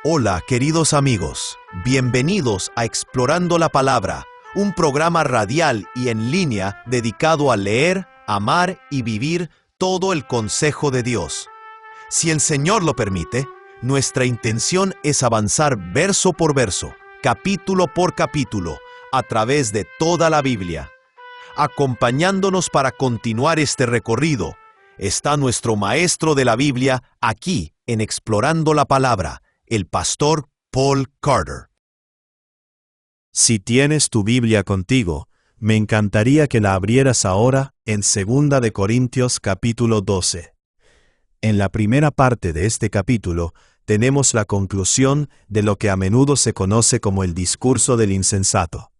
Hola, queridos amigos. Bienvenidos a Explorando la Palabra, un programa radial y en línea dedicado a leer, amar y vivir todo el consejo de Dios. Si el Señor lo permite, nuestra intención es avanzar verso por verso, capítulo por capítulo, a través de toda la Biblia. Acompañándonos para continuar este recorrido, está nuestro maestro de la Biblia aquí en Explorando la Palabra, el pastor Paul Carter. Si tienes tu Biblia contigo, me encantaría que la abrieras ahora en 2 de Corintios capítulo 12. En la primera parte de este capítulo tenemos la conclusión de lo que a menudo se conoce como el discurso del insensato.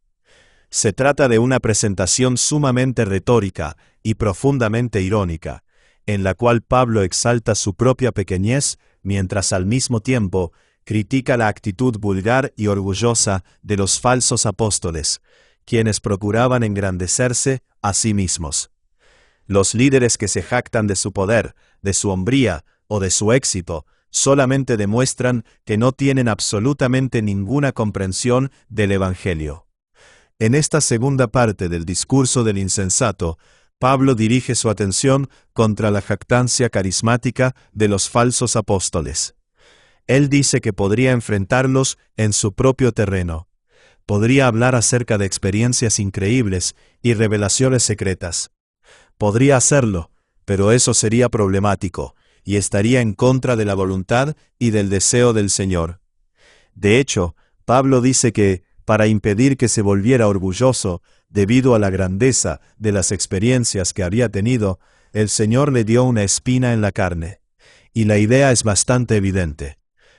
Se trata de una presentación sumamente retórica y profundamente irónica, en la cual Pablo exalta su propia pequeñez, mientras al mismo tiempo critica la actitud vulgar y orgullosa de los falsos apóstoles, quienes procuraban engrandecerse a sí mismos. Los líderes que se jactan de su poder, de su hombría o de su éxito, solamente demuestran que no tienen absolutamente ninguna comprensión del Evangelio. En esta segunda parte del discurso del insensato, Pablo dirige su atención contra la jactancia carismática de los falsos apóstoles. Él dice que podría enfrentarlos en su propio terreno. Podría hablar acerca de experiencias increíbles y revelaciones secretas. Podría hacerlo, pero eso sería problemático y estaría en contra de la voluntad y del deseo del Señor. De hecho, Pablo dice que, para impedir que se volviera orgulloso debido a la grandeza de las experiencias que había tenido, el Señor le dio una espina en la carne. Y la idea es bastante evidente.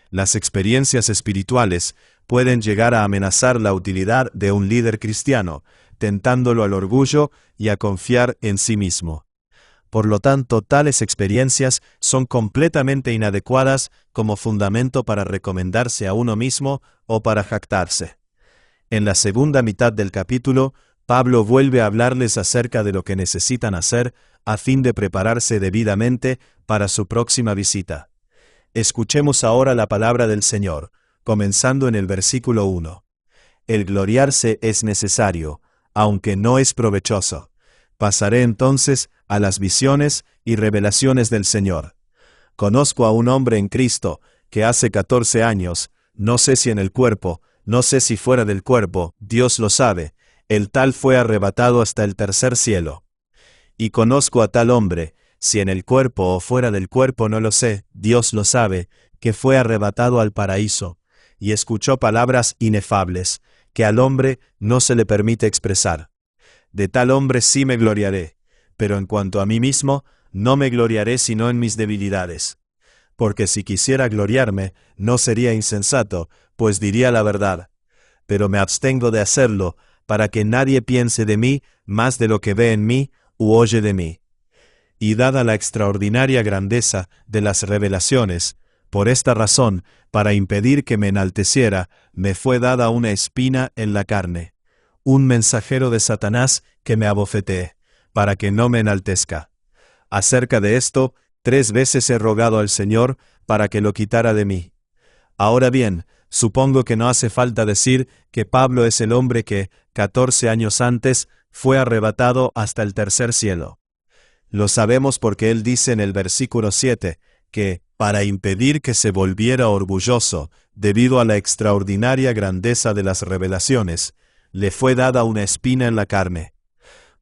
Las experiencias espirituales pueden llegar a amenazar la utilidad de un líder cristiano, tentándolo al orgullo y a confiar en sí mismo. Por lo tanto, tales experiencias son completamente inadecuadas como fundamento para recomendarse a uno mismo o para jactarse. En la segunda mitad del capítulo, Pablo vuelve a hablarles acerca de lo que necesitan hacer a fin de prepararse debidamente para su próxima visita. Escuchemos ahora la palabra del Señor, comenzando en el versículo 1. El gloriarse es necesario, aunque no es provechoso. Pasaré entonces a las visiones y revelaciones del Señor. Conozco a un hombre en Cristo que hace 14 años, no sé si en el cuerpo, no sé si fuera del cuerpo, Dios lo sabe, el tal fue arrebatado hasta el tercer cielo. Y conozco a tal hombre, si en el cuerpo o fuera del cuerpo no lo sé, Dios lo sabe, que fue arrebatado al paraíso, y escuchó palabras inefables, que al hombre no se le permite expresar. De tal hombre sí me gloriaré, pero en cuanto a mí mismo, no me gloriaré sino en mis debilidades. Porque si quisiera gloriarme, no sería insensato, pues diría la verdad. Pero me abstengo de hacerlo, para que nadie piense de mí más de lo que ve en mí u oye de mí. Y dada la extraordinaria grandeza de las revelaciones, por esta razón, para impedir que me enalteciera, me fue dada una espina en la carne, un mensajero de Satanás que me abofetee, para que no me enaltezca. Acerca de esto, 3 veces he rogado al Señor para que lo quitara de mí. Ahora bien, supongo que no hace falta decir que Pablo es el hombre que, 14 años antes, fue arrebatado hasta el tercer cielo. Lo sabemos porque él dice en el versículo 7, que, para impedir que se volviera orgulloso, debido a la extraordinaria grandeza de las revelaciones, le fue dada una espina en la carne.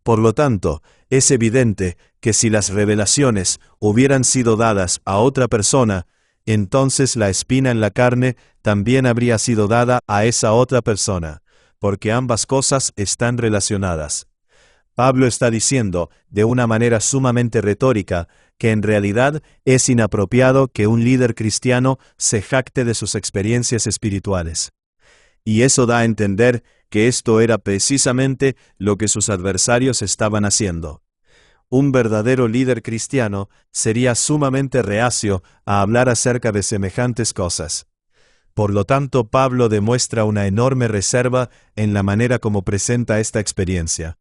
Por lo tanto, es evidente que si las revelaciones hubieran sido dadas a otra persona, entonces la espina en la carne también habría sido dada a esa otra persona, porque ambas cosas están relacionadas. Pablo está diciendo, de una manera sumamente retórica, que en realidad es inapropiado que un líder cristiano se jacte de sus experiencias espirituales. Y eso da a entender que esto era precisamente lo que sus adversarios estaban haciendo. Un verdadero líder cristiano sería sumamente reacio a hablar acerca de semejantes cosas. Por lo tanto, Pablo demuestra una enorme reserva en la manera como presenta esta experiencia.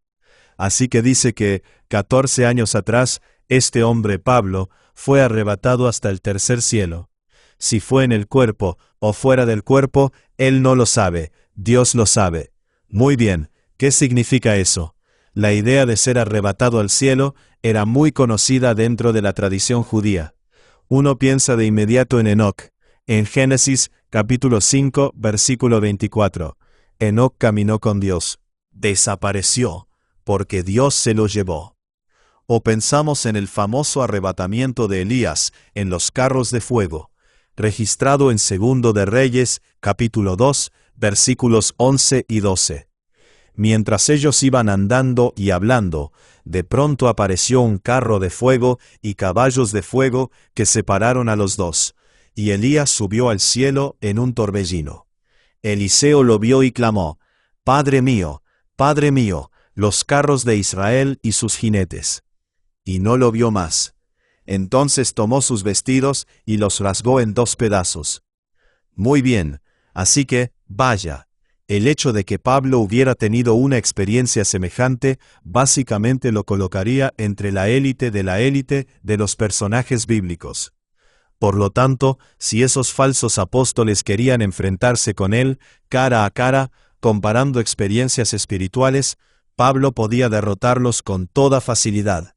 Así que dice que, 14 años atrás, este hombre, Pablo, fue arrebatado hasta el tercer cielo. Si fue en el cuerpo o fuera del cuerpo, él no lo sabe, Dios lo sabe. Muy bien, ¿qué significa eso? La idea de ser arrebatado al cielo era muy conocida dentro de la tradición judía. Uno piensa de inmediato en Enoc. En Génesis, capítulo 5, versículo 24. Enoc caminó con Dios. Desapareció, porque Dios se lo llevó. O pensamos en el famoso arrebatamiento de Elías en los carros de fuego, registrado en Segundo de Reyes, capítulo 2, versículos 11 y 12. Mientras ellos iban andando y hablando, de pronto apareció un carro de fuego y caballos de fuego que separaron a los dos, y Elías subió al cielo en un torbellino. Eliseo lo vio y clamó: Padre mío, los carros de Israel y sus jinetes. Y no lo vio más. Entonces tomó sus vestidos y los rasgó en 2 pedazos. Muy bien, así que, vaya. El hecho de que Pablo hubiera tenido una experiencia semejante básicamente lo colocaría entre la élite de los personajes bíblicos. Por lo tanto, si esos falsos apóstoles querían enfrentarse con él, cara a cara, comparando experiencias espirituales, Pablo podía derrotarlos con toda facilidad.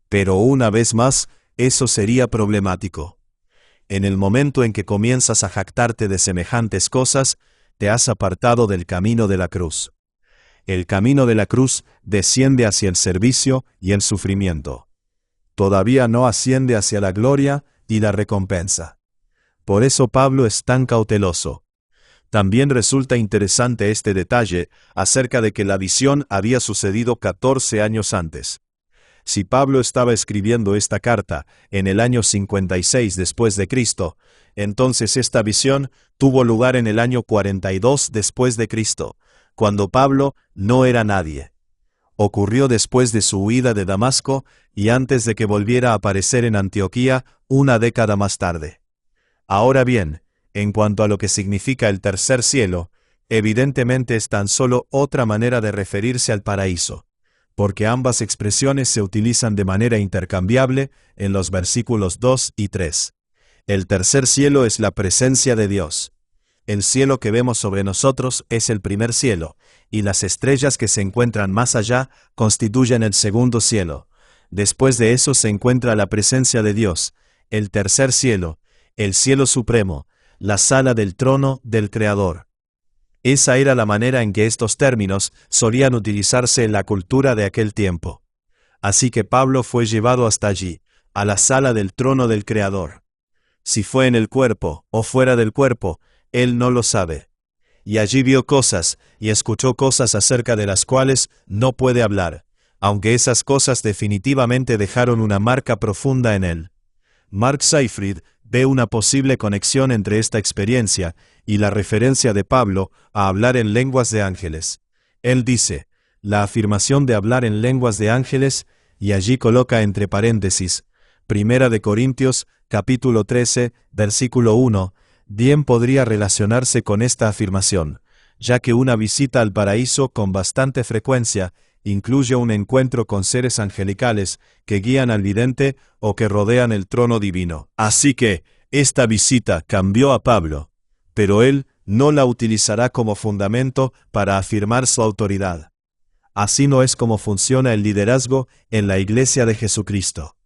Pero una vez más, eso sería problemático. En el momento en que comienzas a jactarte de semejantes cosas, te has apartado del camino de la cruz. El camino de la cruz desciende hacia el servicio y el sufrimiento. Todavía no asciende hacia la gloria y la recompensa. Por eso Pablo es tan cauteloso. También resulta interesante este detalle acerca de que la visión había sucedido 14 años antes. Si Pablo estaba escribiendo esta carta en el año 56 después de Cristo, entonces esta visión tuvo lugar en el año 42 después de Cristo, cuando Pablo no era nadie. Ocurrió después de su huida de Damasco y antes de que volviera a aparecer en Antioquía una década más tarde. Ahora bien, en cuanto a lo que significa el tercer cielo, evidentemente es tan solo otra manera de referirse al paraíso, porque ambas expresiones se utilizan de manera intercambiable en los versículos 2 y 3. El tercer cielo es la presencia de Dios. El cielo que vemos sobre nosotros es el primer cielo, y las estrellas que se encuentran más allá constituyen el segundo cielo. Después de eso se encuentra la presencia de Dios, el tercer cielo, el cielo supremo, la sala del trono del Creador. Esa era la manera en que estos términos solían utilizarse en la cultura de aquel tiempo. Así que Pablo fue llevado hasta allí, a la sala del trono del Creador. Si fue en el cuerpo o fuera del cuerpo, él no lo sabe. Y allí vio cosas y escuchó cosas acerca de las cuales no puede hablar, aunque esas cosas definitivamente dejaron una marca profunda en él. Mark Seyfried ve una posible conexión entre esta experiencia y la referencia de Pablo a hablar en lenguas de ángeles. Él dice, la afirmación de hablar en lenguas de ángeles, y allí coloca entre paréntesis, 1 Corintios, capítulo 13, versículo 1, bien podría relacionarse con esta afirmación, ya que una visita al paraíso con bastante frecuencia incluye un encuentro con seres angelicales que guían al vidente o que rodean el trono divino. Así que, esta visita cambió a Pablo, pero él no la utilizará como fundamento para afirmar su autoridad. Así no es como funciona el liderazgo en la Iglesia de Jesucristo.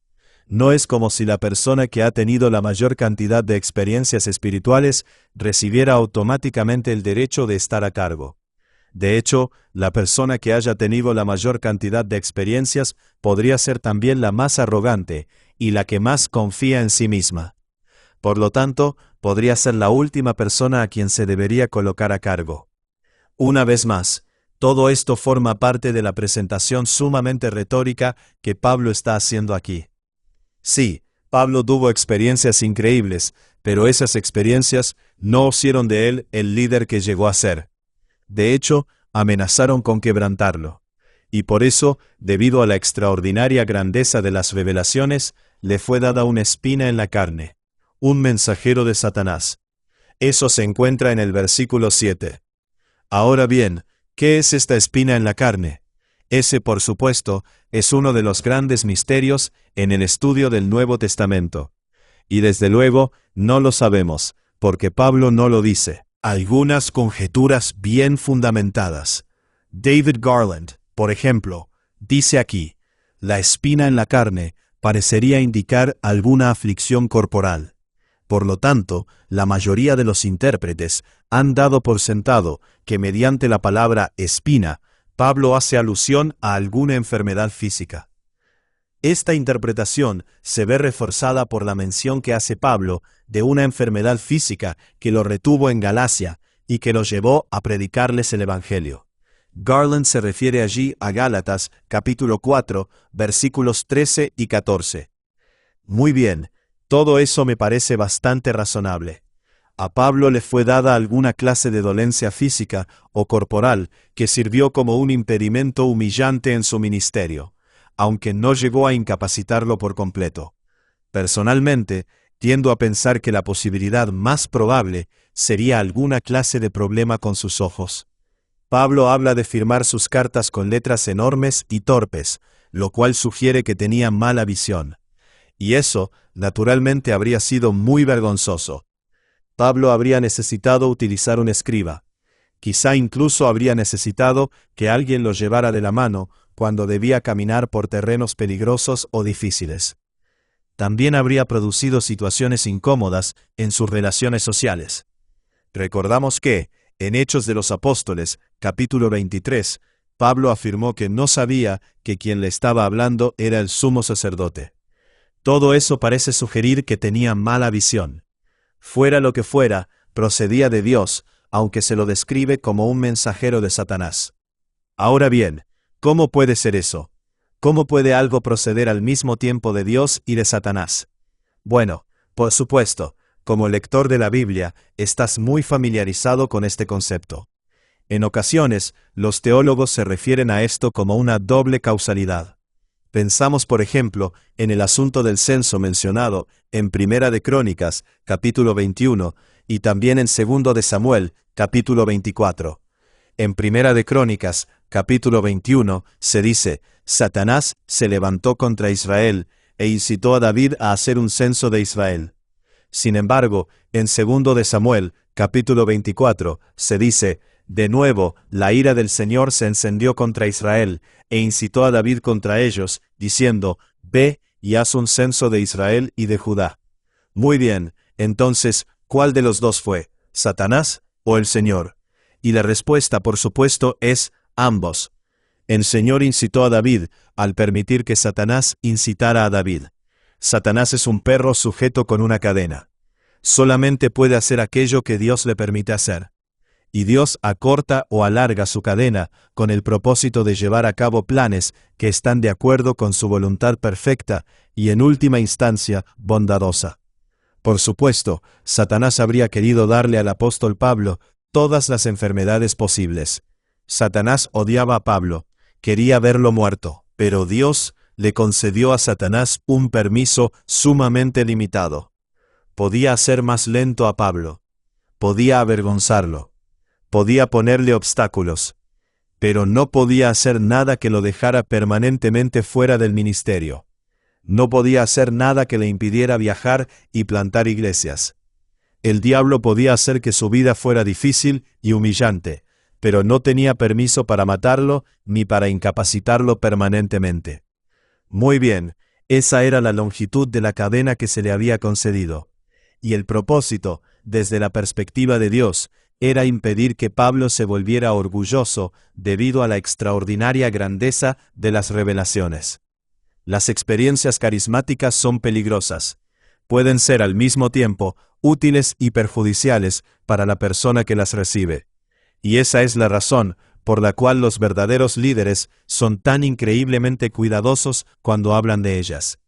No es como si la persona que ha tenido la mayor cantidad de experiencias espirituales recibiera automáticamente el derecho de estar a cargo. De hecho, la persona que haya tenido la mayor cantidad de experiencias podría ser también la más arrogante y la que más confía en sí misma. Por lo tanto, podría ser la última persona a quien se debería colocar a cargo. Una vez más, todo esto forma parte de la presentación sumamente retórica que Pablo está haciendo aquí. Sí, Pablo tuvo experiencias increíbles, pero esas experiencias no hicieron de él el líder que llegó a ser. De hecho, amenazaron con quebrantarlo. Y por eso, debido a la extraordinaria grandeza de las revelaciones, le fue dada una espina en la carne, un mensajero de Satanás. Eso se encuentra en el versículo 7. Ahora bien, ¿qué es esta espina en la carne? Ese, por supuesto, es uno de los grandes misterios en el estudio del Nuevo Testamento. Y desde luego, no lo sabemos, porque Pablo no lo dice. Algunas conjeturas bien fundamentadas. David Garland, por ejemplo, dice aquí, la espina en la carne parecería indicar alguna aflicción corporal. Por lo tanto, la mayoría de los intérpretes han dado por sentado que mediante la palabra espina, Pablo hace alusión a alguna enfermedad física. Esta interpretación se ve reforzada por la mención que hace Pablo de una enfermedad física que lo retuvo en Galacia y que lo llevó a predicarles el Evangelio. Garland se refiere allí a Gálatas, capítulo 4, versículos 13 y 14. Muy bien, todo eso me parece bastante razonable. A Pablo le fue dada alguna clase de dolencia física o corporal que sirvió como un impedimento humillante en su ministerio, aunque no llegó a incapacitarlo por completo. Personalmente, tiendo a pensar que la posibilidad más probable sería alguna clase de problema con sus ojos. Pablo habla de firmar sus cartas con letras enormes y torpes, lo cual sugiere que tenía mala visión. Y eso, naturalmente, habría sido muy vergonzoso. Pablo habría necesitado utilizar un escriba. Quizá incluso habría necesitado que alguien lo llevara de la mano cuando debía caminar por terrenos peligrosos o difíciles. También habría producido situaciones incómodas en sus relaciones sociales. Recordamos que, en Hechos de los Apóstoles, capítulo 23, Pablo afirmó que no sabía que quien le estaba hablando era el sumo sacerdote. Todo eso parece sugerir que tenía mala visión. Fuera lo que fuera, procedía de Dios, aunque se lo describe como un mensajero de Satanás. Ahora bien, ¿cómo puede ser eso? ¿Cómo puede algo proceder al mismo tiempo de Dios y de Satanás? Bueno, por supuesto, como lector de la Biblia, estás muy familiarizado con este concepto. En ocasiones, los teólogos se refieren a esto como una doble causalidad. Pensamos, por ejemplo, en el asunto del censo mencionado en Primera de Crónicas, capítulo 21, y también en Segundo de Samuel, capítulo 24. En Primera de Crónicas, capítulo 21, se dice, Satanás se levantó contra Israel e incitó a David a hacer un censo de Israel. Sin embargo, en Segundo de Samuel, capítulo 24, se dice, de nuevo, la ira del Señor se encendió contra Israel, e incitó a David contra ellos, diciendo, ve y haz un censo de Israel y de Judá. Muy bien, entonces, ¿cuál de los dos fue? ¿Satanás o el Señor? Y la respuesta, por supuesto, es ambos. El Señor incitó a David al permitir que Satanás incitara a David. Satanás es un perro sujeto con una cadena. Solamente puede hacer aquello que Dios le permite hacer. Y Dios acorta o alarga su cadena con el propósito de llevar a cabo planes que están de acuerdo con su voluntad perfecta y en última instancia bondadosa. Por supuesto, Satanás habría querido darle al apóstol Pablo todas las enfermedades posibles. Satanás odiaba a Pablo, quería verlo muerto, pero Dios le concedió a Satanás un permiso sumamente limitado. Podía hacer más lento a Pablo, podía avergonzarlo, podía ponerle obstáculos, pero no podía hacer nada que lo dejara permanentemente fuera del ministerio. No podía hacer nada que le impidiera viajar y plantar iglesias. El diablo podía hacer que su vida fuera difícil y humillante, pero no tenía permiso para matarlo ni para incapacitarlo permanentemente. Muy bien, esa era la longitud de la cadena que se le había concedido. Y el propósito, desde la perspectiva de Dios, era impedir que Pablo se volviera orgulloso debido a la extraordinaria grandeza de las revelaciones. Las experiencias carismáticas son peligrosas. Pueden ser al mismo tiempo útiles y perjudiciales para la persona que las recibe. Y esa es la razón por la cual los verdaderos líderes son tan increíblemente cuidadosos cuando hablan de ellas.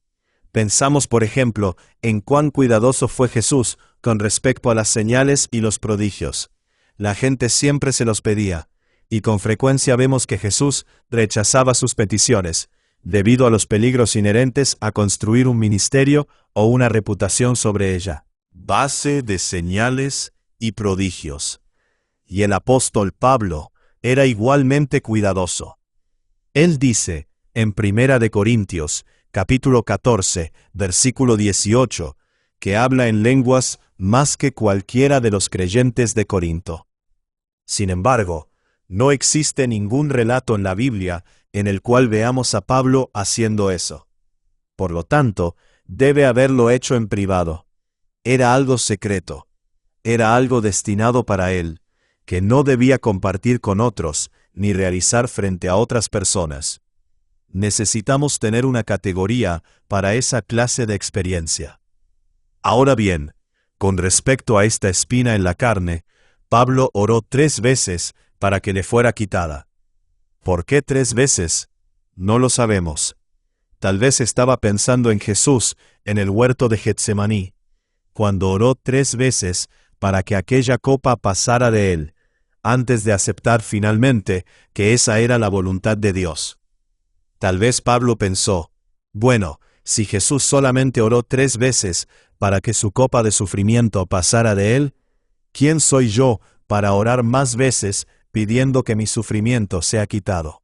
Pensamos, por ejemplo, en cuán cuidadoso fue Jesús con respecto a las señales y los prodigios. La gente siempre se los pedía, y con frecuencia vemos que Jesús rechazaba sus peticiones, debido a los peligros inherentes a construir un ministerio o una reputación sobre ella. Base de señales y prodigios. Y el apóstol Pablo era igualmente cuidadoso. Él dice, en 1 Corintios, capítulo 14, versículo 18, que habla en lenguas más que cualquiera de los creyentes de Corinto. Sin embargo, no existe ningún relato en la Biblia en el cual veamos a Pablo haciendo eso. Por lo tanto, debe haberlo hecho en privado. Era algo secreto. Era algo destinado para él, que no debía compartir con otros, ni realizar frente a otras personas. Necesitamos tener una categoría para esa clase de experiencia. Ahora bien, con respecto a esta espina en la carne, Pablo oró 3 veces para que le fuera quitada. ¿Por qué 3 veces? No lo sabemos. Tal vez estaba pensando en Jesús en el huerto de Getsemaní, cuando oró 3 veces para que aquella copa pasara de él, antes de aceptar finalmente que esa era la voluntad de Dios. Tal vez Pablo pensó, bueno, si Jesús solamente oró 3 veces para que su copa de sufrimiento pasara de él, ¿quién soy yo para orar más veces pidiendo que mi sufrimiento sea quitado?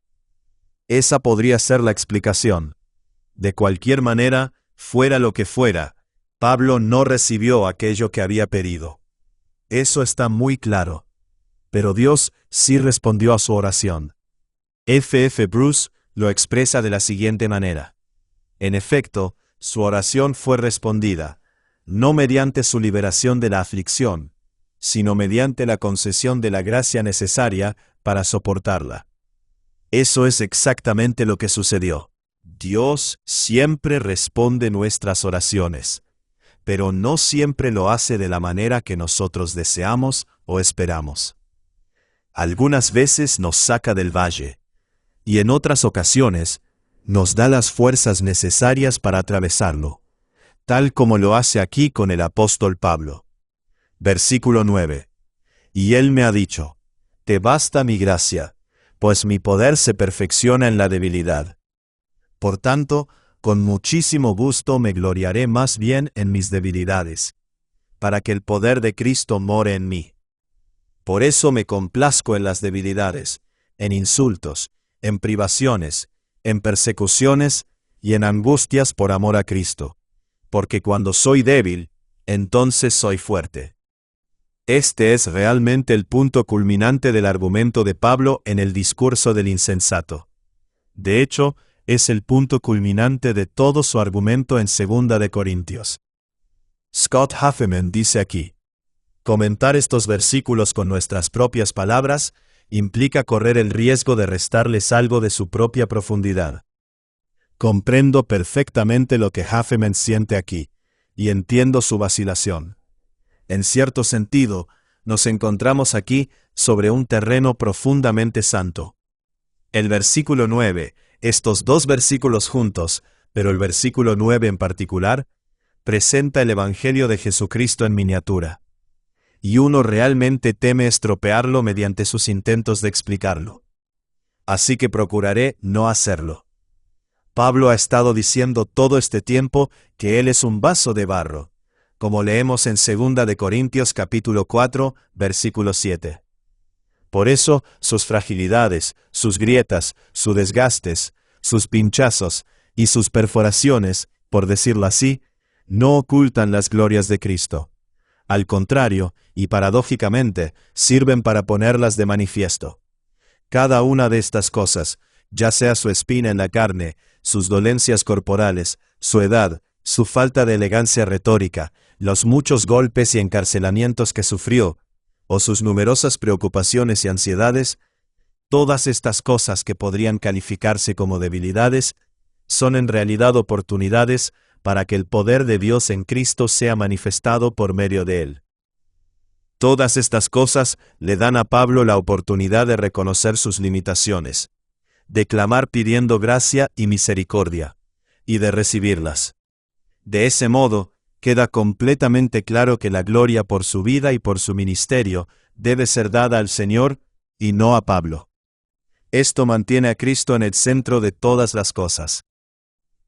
Esa podría ser la explicación. De cualquier manera, fuera lo que fuera, Pablo no recibió aquello que había pedido. Eso está muy claro. Pero Dios sí respondió a su oración. F. Bruce lo expresa de la siguiente manera. En efecto, su oración fue respondida, no mediante su liberación de la aflicción, sino mediante la concesión de la gracia necesaria para soportarla. Eso es exactamente lo que sucedió. Dios siempre responde nuestras oraciones, pero no siempre lo hace de la manera que nosotros deseamos o esperamos. Algunas veces nos saca del valle, y en otras ocasiones nos da las fuerzas necesarias para atravesarlo, tal como lo hace aquí con el apóstol Pablo. Versículo 9. Y él me ha dicho, te basta mi gracia, pues mi poder se perfecciona en la debilidad. Por tanto, con muchísimo gusto me gloriaré más bien en mis debilidades, para que el poder de Cristo more en mí. Por eso me complazco en las debilidades, en insultos, en privaciones, en persecuciones y en angustias por amor a Cristo, porque cuando soy débil, entonces soy fuerte. Este es realmente el punto culminante del argumento de Pablo en el discurso del insensato. De hecho, es el punto culminante de todo su argumento en 2 de Corintios. Scott Huffman dice aquí, comentar estos versículos con nuestras propias palabras implica correr el riesgo de restarles algo de su propia profundidad. Comprendo perfectamente lo que Huffman siente aquí, y entiendo su vacilación. En cierto sentido, nos encontramos aquí sobre un terreno profundamente santo. El versículo 9, estos 2 versículos juntos, pero el versículo 9 en particular, presenta el Evangelio de Jesucristo en miniatura. Y uno realmente teme estropearlo mediante sus intentos de explicarlo. Así que procuraré no hacerlo. Pablo ha estado diciendo todo este tiempo que él es un vaso de barro, como leemos en 2 de Corintios capítulo 4, versículo 7. Por eso, sus fragilidades, sus grietas, sus desgastes, sus pinchazos y sus perforaciones, por decirlo así, no ocultan las glorias de Cristo. Al contrario, y paradójicamente, sirven para ponerlas de manifiesto. Cada una de estas cosas, ya sea su espina en la carne, sus dolencias corporales, su edad, su falta de elegancia retórica, los muchos golpes y encarcelamientos que sufrió, o sus numerosas preocupaciones y ansiedades, todas estas cosas que podrían calificarse como debilidades, son en realidad oportunidades para que el poder de Dios en Cristo sea manifestado por medio de él. Todas estas cosas le dan a Pablo la oportunidad de reconocer sus limitaciones, de clamar pidiendo gracia y misericordia, y de recibirlas. De ese modo, queda completamente claro que la gloria por su vida y por su ministerio debe ser dada al Señor y no a Pablo. Esto mantiene a Cristo en el centro de todas las cosas.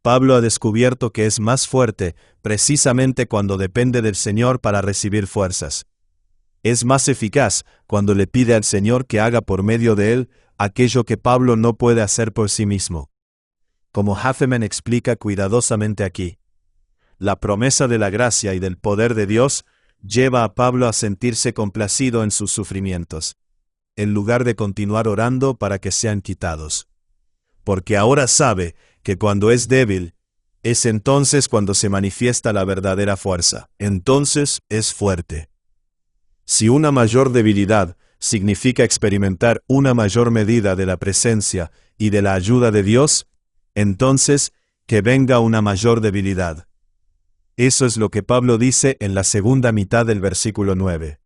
Pablo ha descubierto que es más fuerte precisamente cuando depende del Señor para recibir fuerzas. Es más eficaz cuando le pide al Señor que haga por medio de él aquello que Pablo no puede hacer por sí mismo. Como Huffman explica cuidadosamente aquí, La promesa de la gracia y del poder de Dios lleva a Pablo a sentirse complacido en sus sufrimientos, en lugar de continuar orando para que sean quitados. Porque ahora sabe que cuando es débil, es entonces cuando se manifiesta la verdadera fuerza. Entonces es fuerte. Si una mayor debilidad significa experimentar una mayor medida de la presencia y de la ayuda de Dios, entonces que venga una mayor debilidad. Eso es lo que Pablo dice en la segunda mitad del versículo 9.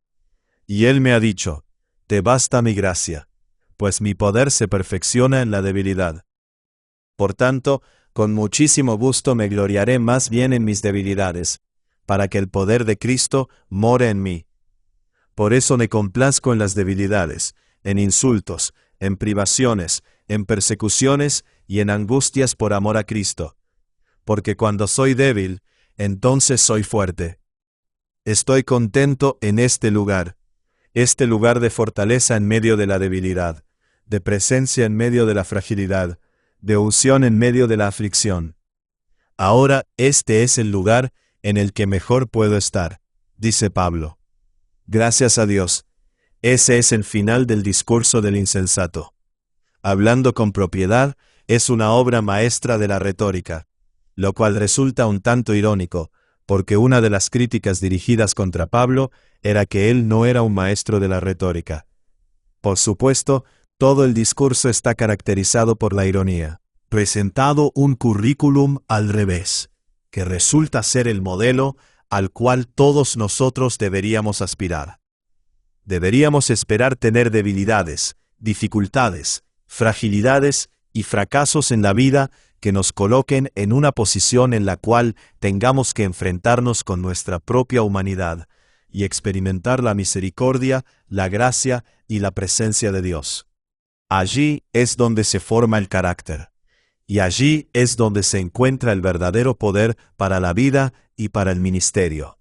Y él me ha dicho, te basta mi gracia, pues mi poder se perfecciona en la debilidad. Por tanto, con muchísimo gusto me gloriaré más bien en mis debilidades, para que el poder de Cristo more en mí. Por eso me complazco en las debilidades, en insultos, en privaciones, en persecuciones y en angustias por amor a Cristo. Porque cuando soy débil, entonces soy fuerte. Estoy contento en este lugar de fortaleza en medio de la debilidad, de presencia en medio de la fragilidad, de unción en medio de la aflicción. Ahora este es el lugar en el que mejor puedo estar, dice Pablo. Gracias a Dios. Ese es el final del discurso del insensato. Hablando con propiedad, es una obra maestra de la retórica, lo cual resulta un tanto irónico, porque una de las críticas dirigidas contra Pablo era que él no era un maestro de la retórica. Por supuesto, todo el discurso está caracterizado por la ironía. Presentado un currículum al revés, que resulta ser el modelo al cual todos nosotros deberíamos aspirar. Deberíamos esperar tener debilidades, dificultades, fragilidades y fracasos en la vida que nos coloquen en una posición en la cual tengamos que enfrentarnos con nuestra propia humanidad y experimentar la misericordia, la gracia y la presencia de Dios. Allí es donde se forma el carácter, y allí es donde se encuentra el verdadero poder para la vida y para el ministerio.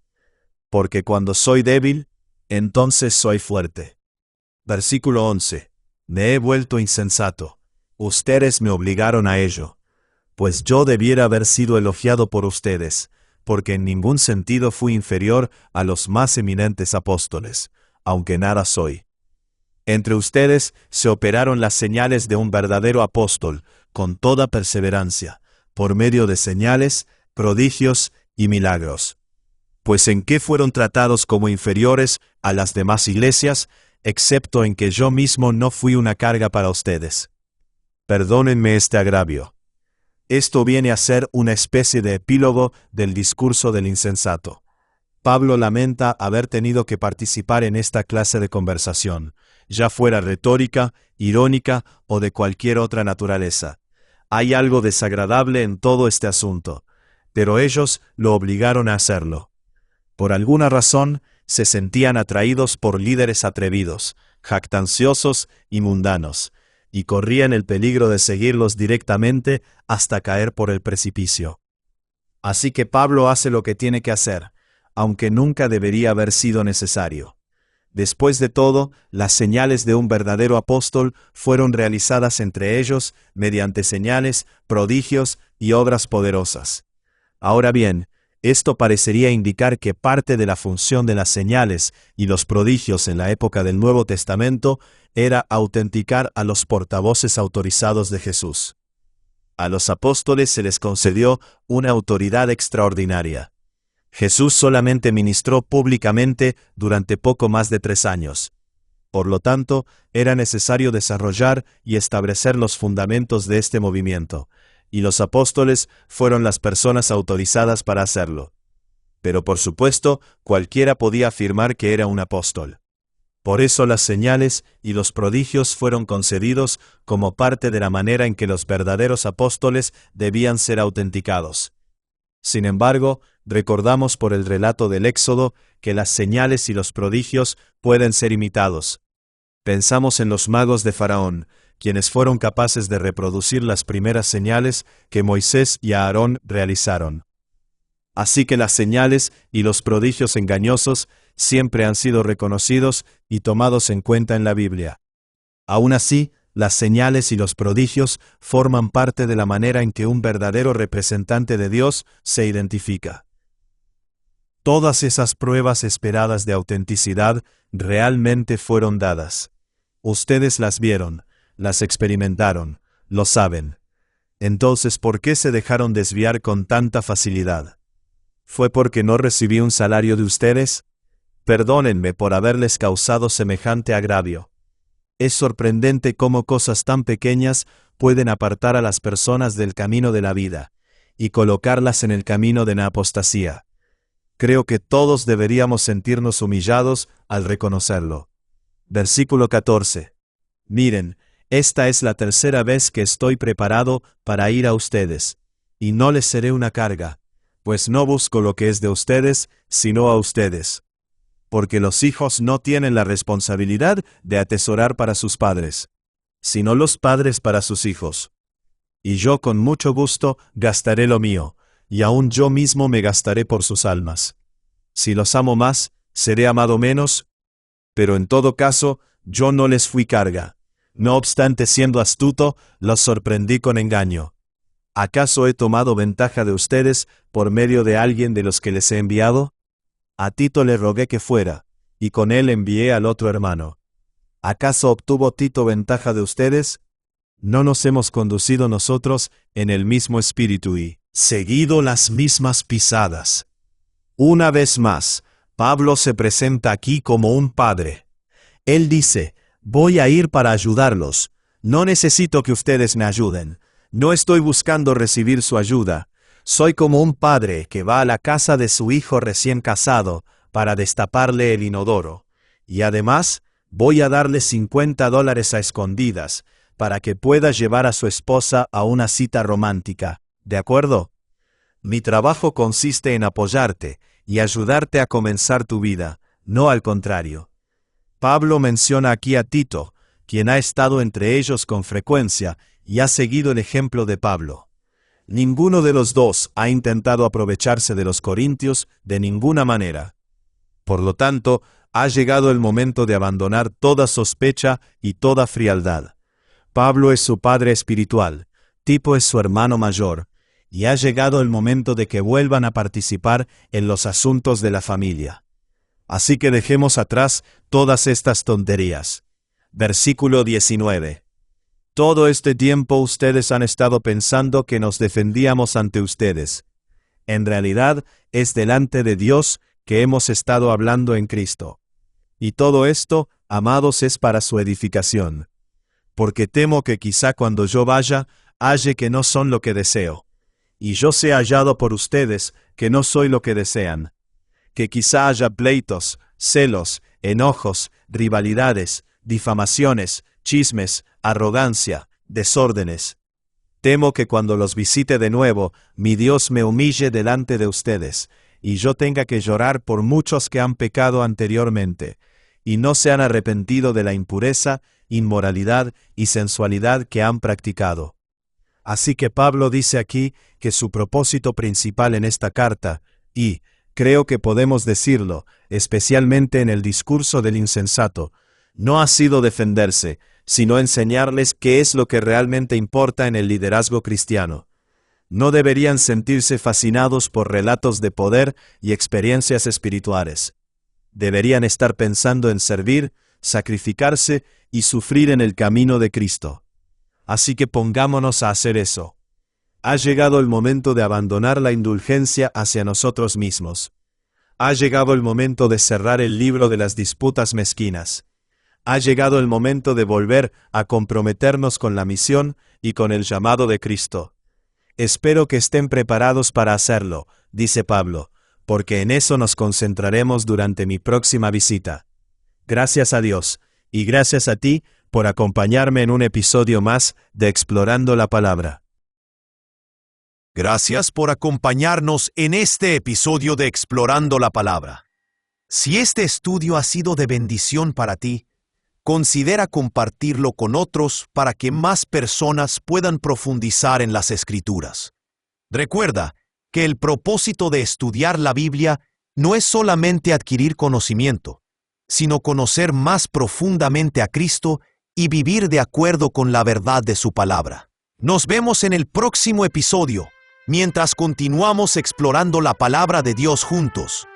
Porque cuando soy débil, entonces soy fuerte. Versículo 11. Me he vuelto insensato. Ustedes me obligaron a ello. Pues yo debiera haber sido elogiado por ustedes, porque en ningún sentido fui inferior a los más eminentes apóstoles, aunque nada soy. Entre ustedes se operaron las señales de un verdadero apóstol, con toda perseverancia, por medio de señales, prodigios y milagros. Pues ¿en qué fueron tratados como inferiores a las demás iglesias, excepto en que yo mismo no fui una carga para ustedes? Perdónenme este agravio. Esto viene a ser una especie de epílogo del discurso del insensato. Pablo lamenta haber tenido que participar en esta clase de conversación, ya fuera retórica, irónica o de cualquier otra naturaleza. Hay algo desagradable en todo este asunto, pero ellos lo obligaron a hacerlo. Por alguna razón, se sentían atraídos por líderes atrevidos, jactanciosos y mundanos, y corrían el peligro de seguirlos directamente hasta caer por el precipicio. Así que Pablo hace lo que tiene que hacer, aunque nunca debería haber sido necesario. Después de todo, las señales de un verdadero apóstol fueron realizadas entre ellos mediante señales, prodigios y obras poderosas. Ahora bien, esto parecería indicar que parte de la función de las señales y los prodigios en la época del Nuevo Testamento era autenticar a los portavoces autorizados de Jesús. A los apóstoles se les concedió una autoridad extraordinaria. Jesús solamente ministró públicamente durante poco más de 3 años. Por lo tanto, era necesario desarrollar y establecer los fundamentos de este movimiento, y los apóstoles fueron las personas autorizadas para hacerlo. Pero por supuesto, cualquiera podía afirmar que era un apóstol. Por eso las señales y los prodigios fueron concedidos como parte de la manera en que los verdaderos apóstoles debían ser autenticados. Sin embargo, recordamos por el relato del Éxodo que las señales y los prodigios pueden ser imitados. Pensamos en los magos de Faraón, quienes fueron capaces de reproducir las primeras señales que Moisés y Aarón realizaron. Así que las señales y los prodigios engañosos siempre han sido reconocidos y tomados en cuenta en la Biblia. Aún así, las señales y los prodigios forman parte de la manera en que un verdadero representante de Dios se identifica. Todas esas pruebas esperadas de autenticidad realmente fueron dadas. Ustedes las vieron, las experimentaron, lo saben. Entonces, ¿por qué se dejaron desviar con tanta facilidad? ¿Fue porque no recibí un salario de ustedes? Perdónenme por haberles causado semejante agravio. Es sorprendente cómo cosas tan pequeñas pueden apartar a las personas del camino de la vida y colocarlas en el camino de la apostasía. Creo que todos deberíamos sentirnos humillados al reconocerlo. Versículo 14. Miren, esta es la tercera vez que estoy preparado para ir a ustedes, y no les seré una carga, pues no busco lo que es de ustedes, sino a ustedes. Porque los hijos no tienen la responsabilidad de atesorar para sus padres, sino los padres para sus hijos. Y yo con mucho gusto gastaré lo mío, y aún yo mismo me gastaré por sus almas. Si los amo más, seré amado menos, pero en todo caso, yo no les fui carga. No obstante, siendo astuto, los sorprendí con engaño. ¿Acaso he tomado ventaja de ustedes por medio de alguien de los que les he enviado? A Tito le rogué que fuera, y con él envié al otro hermano. ¿Acaso obtuvo Tito ventaja de ustedes? ¿No nos hemos conducido nosotros en el mismo espíritu y seguido las mismas pisadas? Una vez más, Pablo se presenta aquí como un padre. Él dice, voy a ir para ayudarlos. No necesito que ustedes me ayuden. No estoy buscando recibir su ayuda. Soy como un padre que va a la casa de su hijo recién casado para destaparle el inodoro. Y además, voy a darle $50 a escondidas para que pueda llevar a su esposa a una cita romántica. ¿De acuerdo? Mi trabajo consiste en apoyarte y ayudarte a comenzar tu vida, no al contrario. Pablo menciona aquí a Tito, quien ha estado entre ellos con frecuencia y ha seguido el ejemplo de Pablo. Ninguno de los dos ha intentado aprovecharse de los corintios de ninguna manera. Por lo tanto, ha llegado el momento de abandonar toda sospecha y toda frialdad. Pablo es su padre espiritual, Tito es su hermano mayor, y ha llegado el momento de que vuelvan a participar en los asuntos de la familia. Así que dejemos atrás todas estas tonterías. Versículo 19. Todo este tiempo ustedes han estado pensando que nos defendíamos ante ustedes. En realidad, es delante de Dios que hemos estado hablando en Cristo. Y todo esto, amados, es para su edificación. Porque temo que quizá cuando yo vaya, halle que no son lo que deseo. Y yo sea hallado por ustedes que no soy lo que desean. Que quizá haya pleitos, celos, enojos, rivalidades, difamaciones, chismes, arrogancia, desórdenes. Temo que cuando los visite de nuevo, mi Dios me humille delante de ustedes, y yo tenga que llorar por muchos que han pecado anteriormente, y no se han arrepentido de la impureza, inmoralidad y sensualidad que han practicado. Así que Pablo dice aquí que su propósito principal en esta carta, y creo que podemos decirlo, especialmente en el discurso del insensato, no ha sido defenderse, sino enseñarles qué es lo que realmente importa en el liderazgo cristiano. No deberían sentirse fascinados por relatos de poder y experiencias espirituales. Deberían estar pensando en servir, sacrificarse y sufrir en el camino de Cristo. Así que pongámonos a hacer eso. Ha llegado el momento de abandonar la indulgencia hacia nosotros mismos. Ha llegado el momento de cerrar el libro de las disputas mezquinas. Ha llegado el momento de volver a comprometernos con la misión y con el llamado de Cristo. Espero que estén preparados para hacerlo, dice Pablo, porque en eso nos concentraremos durante mi próxima visita. Gracias a Dios, y gracias a ti por acompañarme en un episodio más de Explorando la Palabra. Gracias por acompañarnos en este episodio de Explorando la Palabra. Si este estudio ha sido de bendición para ti, considera compartirlo con otros para que más personas puedan profundizar en las Escrituras. Recuerda que el propósito de estudiar la Biblia no es solamente adquirir conocimiento, sino conocer más profundamente a Cristo y vivir de acuerdo con la verdad de su palabra. Nos vemos en el próximo episodio, mientras continuamos explorando la palabra de Dios juntos.